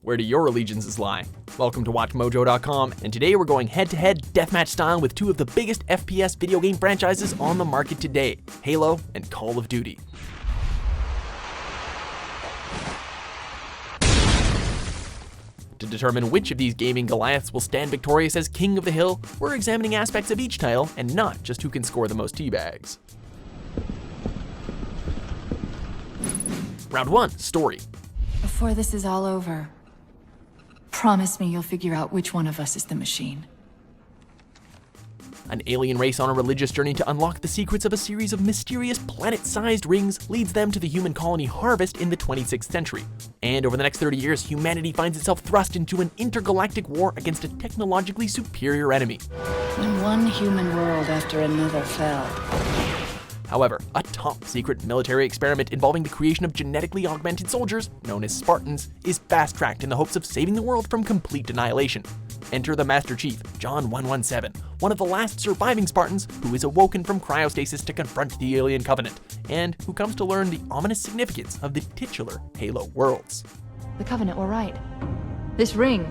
Where do your allegiances lie? Welcome to WatchMojo.com, and today we're going head-to-head deathmatch style with two of the biggest FPS video game franchises on the market today, Halo and Call of Duty. To determine which of these gaming Goliaths will stand victorious as King of the Hill, we're examining aspects of each title and not just who can score the most teabags. Round 1, Story. Before this is all over, promise me you'll figure out which one of us is the machine. An alien race on a religious journey to unlock the secrets of a series of mysterious planet-sized rings leads them to the human colony Harvest in the 26th century. And over the next 30 years, humanity finds itself thrust into an intergalactic war against a technologically superior enemy. When one human world after another fell. However, a top-secret military experiment involving the creation of genetically augmented soldiers, known as Spartans, is fast-tracked in the hopes of saving the world from complete annihilation. Enter the Master Chief, John 117, one of the last surviving Spartans who is awoken from cryostasis to confront the alien covenant, and who comes to learn the ominous significance of the titular Halo worlds. The Covenant were right. This ring,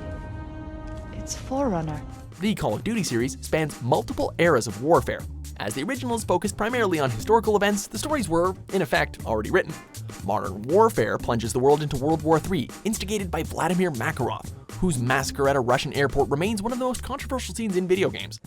it's Forerunner. The Call of Duty series spans multiple eras of warfare. As the originals focused primarily on historical events, the stories were, in effect, already written. Modern warfare plunges the world into World War III, instigated by Vladimir Makarov, whose massacre at a Russian airport remains one of the most controversial scenes in video games.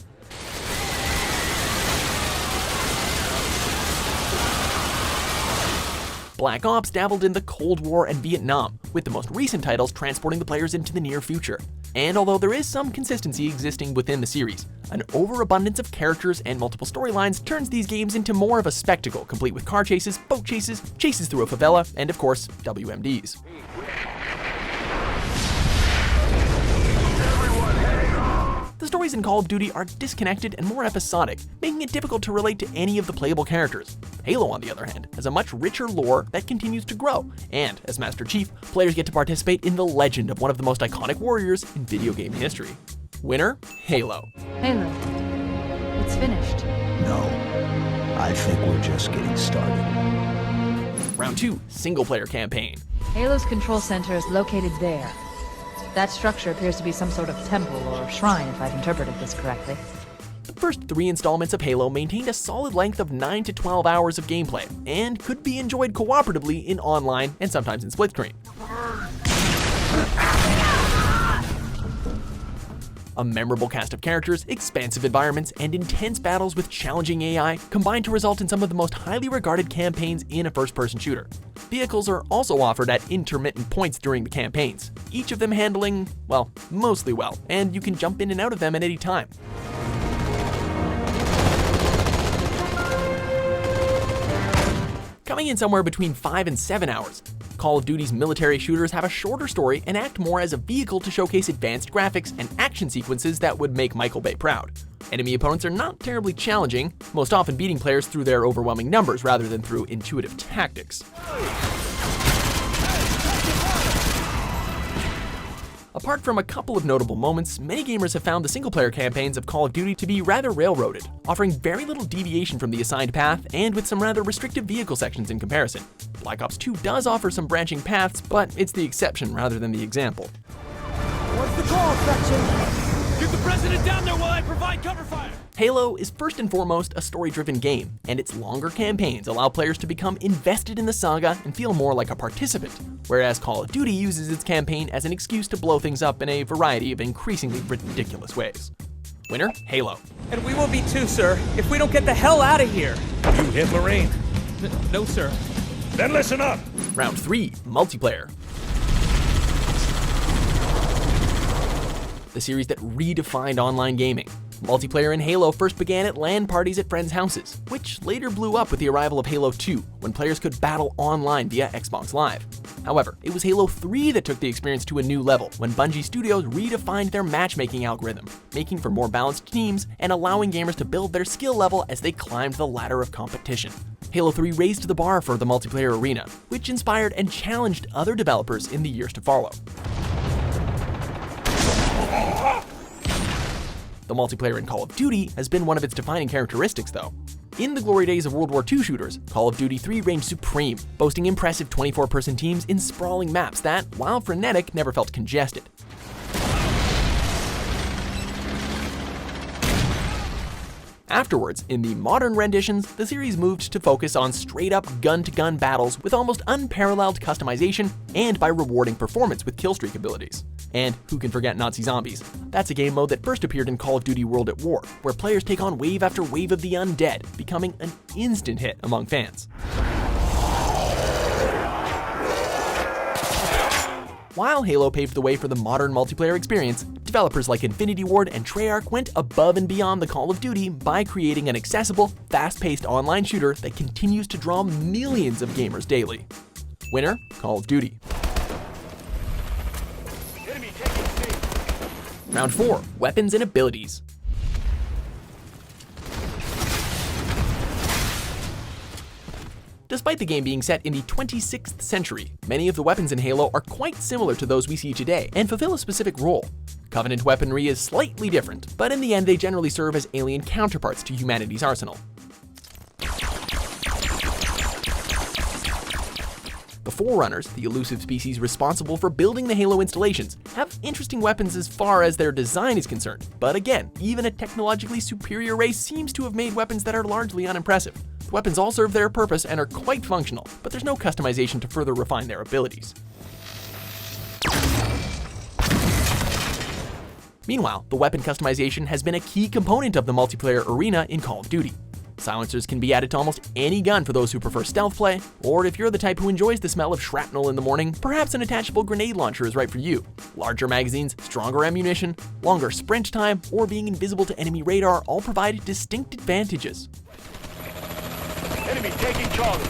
Black Ops dabbled in the Cold War and Vietnam, with the most recent titles transporting the players into the near future. And although there is some consistency existing within the series, an overabundance of characters and multiple storylines turns these games into more of a spectacle, complete with car chases, boat chases, chases through a favela, and of course, WMDs. The stories in Call of Duty are disconnected and more episodic, making it difficult to relate to any of the playable characters. Halo, on the other hand, has a much richer lore that continues to grow, and as Master Chief, players get to participate in the legend of one of the most iconic warriors in video game history. Winner, Halo. Halo, it's finished. No, I think we're just getting started. Round 2, Single-Player Campaign. Halo's control center is located there. That structure appears to be some sort of temple or shrine, if I've interpreted this correctly. The first 3 installments of Halo maintained a solid length of 9 to 12 hours of gameplay, and could be enjoyed cooperatively in online and sometimes in split screen. A memorable cast of characters, expansive environments, and intense battles with challenging AI combine to result in some of the most highly regarded campaigns in a first-person shooter. Vehicles are also offered at intermittent points during the campaigns, each of them handling, well, mostly well, and you can jump in and out of them at any time. Coming in somewhere between 5 and 7 hours, Call of Duty's military shooters have a shorter story and act more as a vehicle to showcase advanced graphics and action sequences that would make Michael Bay proud. Enemy opponents are not terribly challenging, most often beating players through their overwhelming numbers rather than through intuitive tactics. Apart from a couple of notable moments, many gamers have found the single-player campaigns of Call of Duty to be rather railroaded, offering very little deviation from the assigned path and with some rather restrictive vehicle sections in comparison. Black Ops 2 does offer some branching paths, but it's the exception rather than the example. What's the call, section? Get the president down there while I provide cover fire! Halo is first and foremost a story-driven game, and its longer campaigns allow players to become invested in the saga and feel more like a participant, whereas Call of Duty uses its campaign as an excuse to blow things up in a variety of increasingly ridiculous ways. Winner, Halo. And we will be too, sir, if we don't get the hell out of here! You hit Marine? No, sir. Then listen up! Round 3, Multiplayer. The series that redefined online gaming. Multiplayer in Halo first began at LAN parties at friends' houses, which later blew up with the arrival of Halo 2, when players could battle online via Xbox Live. However, it was Halo 3 that took the experience to a new level, when Bungie Studios redefined their matchmaking algorithm, making for more balanced teams and allowing gamers to build their skill level as they climbed the ladder of competition. Halo 3 raised the bar for the multiplayer arena, which inspired and challenged other developers in the years to follow. The multiplayer in Call of Duty has been one of its defining characteristics, though. In the glory days of World War II shooters, Call of Duty 3 reigned supreme, boasting impressive 24-person teams in sprawling maps that, while frenetic, never felt congested. Afterwards, in the modern renditions, the series moved to focus on straight-up gun-to-gun battles with almost unparalleled customization and by rewarding performance with killstreak abilities. And who can forget Nazi zombies? That's a game mode that first appeared in Call of Duty World at War, where players take on wave after wave of the undead, becoming an instant hit among fans. While Halo paved the way for the modern multiplayer experience, developers like Infinity Ward and Treyarch went above and beyond the Call of Duty by creating an accessible, fast-paced online shooter that continues to draw millions of gamers daily. Winner, Call of Duty. Round 4, Weapons and Abilities. Despite the game being set in the 26th century, many of the weapons in Halo are quite similar to those we see today and fulfill a specific role. Covenant weaponry is slightly different, but in the end they generally serve as alien counterparts to humanity's arsenal. The Forerunners, the elusive species responsible for building the Halo installations, have interesting weapons as far as their design is concerned, but again, even a technologically superior race seems to have made weapons that are largely unimpressive. The weapons all serve their purpose and are quite functional, but there's no customization to further refine their abilities. Meanwhile, the weapon customization has been a key component of the multiplayer arena in Call of Duty. Silencers can be added to almost any gun for those who prefer stealth play, or if you're the type who enjoys the smell of shrapnel in the morning, perhaps an attachable grenade launcher is right for you. Larger magazines, stronger ammunition, longer sprint time, or being invisible to enemy radar all provide distinct advantages. Enemy taking Charlie.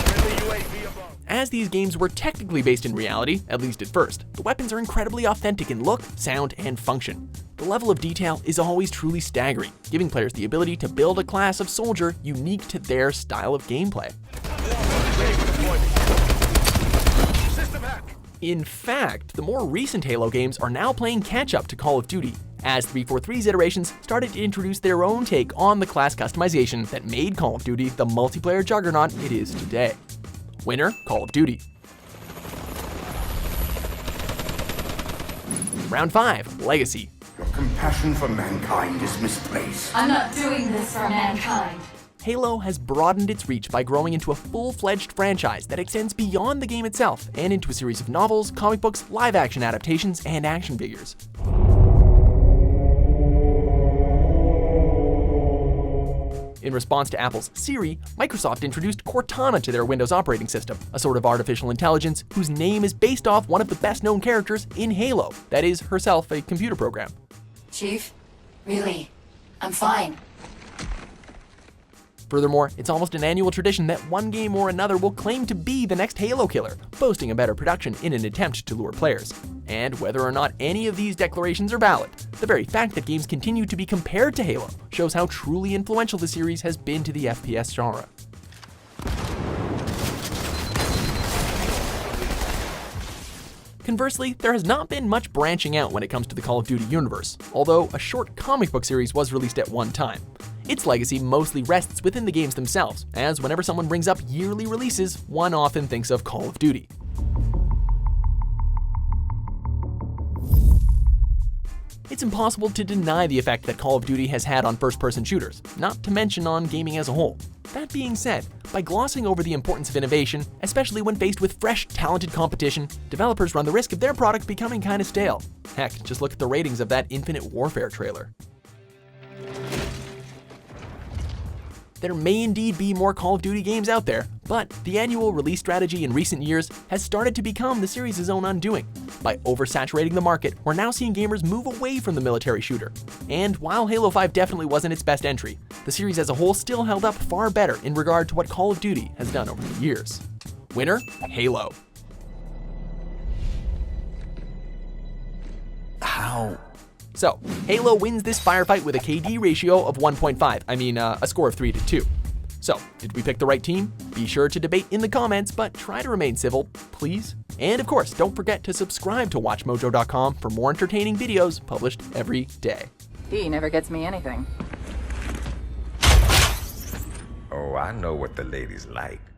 Friendly UAV above. As these games were technically based in reality, at least at first, the weapons are incredibly authentic in look, sound, and function. The level of detail is always truly staggering, giving players the ability to build a class of soldier unique to their style of gameplay. In fact, the more recent Halo games are now playing catch-up to Call of Duty, as 343's iterations started to introduce their own take on the class customization that made Call of Duty the multiplayer juggernaut it is today. Winner, Call of Duty. Round 5, Legacy. Your compassion for mankind is misplaced. I'm not doing this for mankind. Halo has broadened its reach by growing into a full-fledged franchise that extends beyond the game itself and into a series of novels, comic books, live-action adaptations, and action figures. In response to Apple's Siri, Microsoft introduced Cortana to their Windows operating system, a sort of artificial intelligence whose name is based off one of the best-known characters in Halo, that is, herself a computer program. Chief, really, I'm fine. Furthermore, it's almost an annual tradition that one game or another will claim to be the next Halo killer, boasting a better production in an attempt to lure players. And whether or not any of these declarations are valid, the very fact that games continue to be compared to Halo shows how truly influential the series has been to the FPS genre. Conversely, there has not been much branching out when it comes to the Call of Duty universe, although a short comic book series was released at one time. Its legacy mostly rests within the games themselves, as whenever someone brings up yearly releases, one often thinks of Call of Duty. It's impossible to deny the effect that Call of Duty has had on first-person shooters, not to mention on gaming as a whole. That being said, by glossing over the importance of innovation, especially when faced with fresh, talented competition, developers run the risk of their product becoming kinda stale. Heck, just look at the ratings of that Infinite Warfare trailer. There may indeed be more Call of Duty games out there, but the annual release strategy in recent years has started to become the series' own undoing. By oversaturating the market, we're now seeing gamers move away from the military shooter. And while Halo 5 definitely wasn't its best entry, the series as a whole still held up far better in regard to what Call of Duty has done over the years. Winner, Halo. How? So, Halo wins this firefight with a KD ratio of 1.5, a score of 3 to 2. So, did we pick the right team? Be sure to debate in the comments, but try to remain civil, please. And of course, don't forget to subscribe to WatchMojo.com for more entertaining videos published every day. He never gets me anything. Oh, I know what the ladies like.